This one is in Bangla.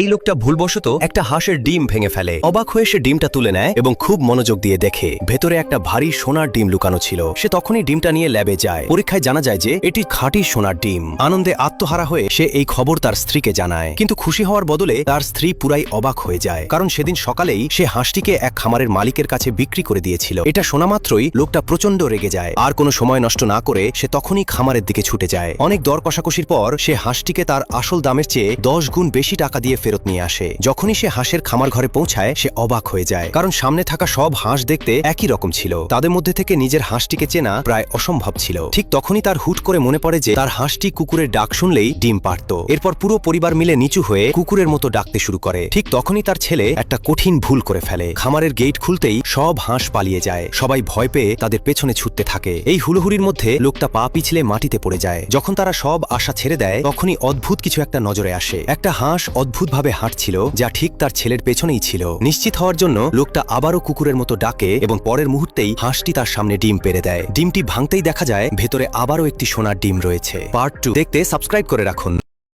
এই লোকটা ভুলবশত একটা হাঁসের ডিম ভেঙে ফেলে। অবাক হয়ে সে ডিমটা তুলে নেয় এবং খুব মনোযোগ দিয়ে দেখে ভেতরে একটা ভারী সোনার ডিম লুকানো ছিল। সে তখনই ডিমটা নিয়ে ল্যাবে যায়। পরীক্ষায় জানা যায় যে এটি খাঁটি সোনার ডিম। আনন্দে আত্মহারা হয়ে সে এই খবর তার স্ত্রীকে জানায়, কিন্তু খুশি হওয়ার বদলে তার স্ত্রী পুরাই অবাক হয়ে যায়, কারণ সেদিন সকালেই সে হাঁসটিকে এক খামারের মালিকের কাছে বিক্রি করে দিয়েছিল। এটা শোনা মাত্রই লোকটা প্রচন্ড রেগে যায়। আর কোনো সময় নষ্ট না করে সে তখনই খামারের দিকে ছুটে যায়। অনেক দর কষাকষির পর সে হাঁসটিকে তার আসল দামের চেয়ে 10 গুণ বেশি টাকা দিয়ে ফেরত নিয়ে আসে। যখনই সে হাঁসের খামার ঘরে পৌঁছায় সে অবাক হয়ে যায়, কারণ সামনে থাকা সব হাঁস দেখতে একই রকম ছিল। তাদের মধ্যে থেকে নিজের হাঁসটিকে চেনা প্রায় অসম্ভব ছিল। ঠিক তখনই তার হুট করে মনে পড়ে যে তার হাঁসটি কুকুরের ডাক শুনলেই ডিম পারত। এরপর পুরো পরিবার মিলে নিচু হয়ে কুকুরের মতো ডাকতে শুরু করে। ঠিক তখনই তার ছেলে একটা কঠিন ভুল করে ফেলে। খামারের গেট খুলতেই সব হাঁস পালিয়ে যায়। সবাই ভয় পেয়ে তাদের পেছনে ছুটতে থাকে। এই হুড়োহুড়ির মধ্যে লোকটা পা পিছলে মাটিতে পড়ে যায়। যখন তারা সব আশা ছেড়ে দেয় তখনই অদ্ভুত কিছু একটা নজরে আসে। একটা হাঁস অদ্ভুতভাবে হাঁটছিল, যা ঠিক তার ছেলের পেছনেই ছিল। নিশ্চিত হওয়ার জন্য লোকটা আবারও কুকুরের মতো ডাকে এবং পরের মুহূর্তেই হাঁসটি তার সামনে ডিম পেড়ে দেয়। ডিমটি ভাঙতেই দেখা যায় ভেতরে আবারও একটি সোনার ডিম রয়েছে। পার্ট 2 দেখতে সাবস্ক্রাইব করে রাখুন।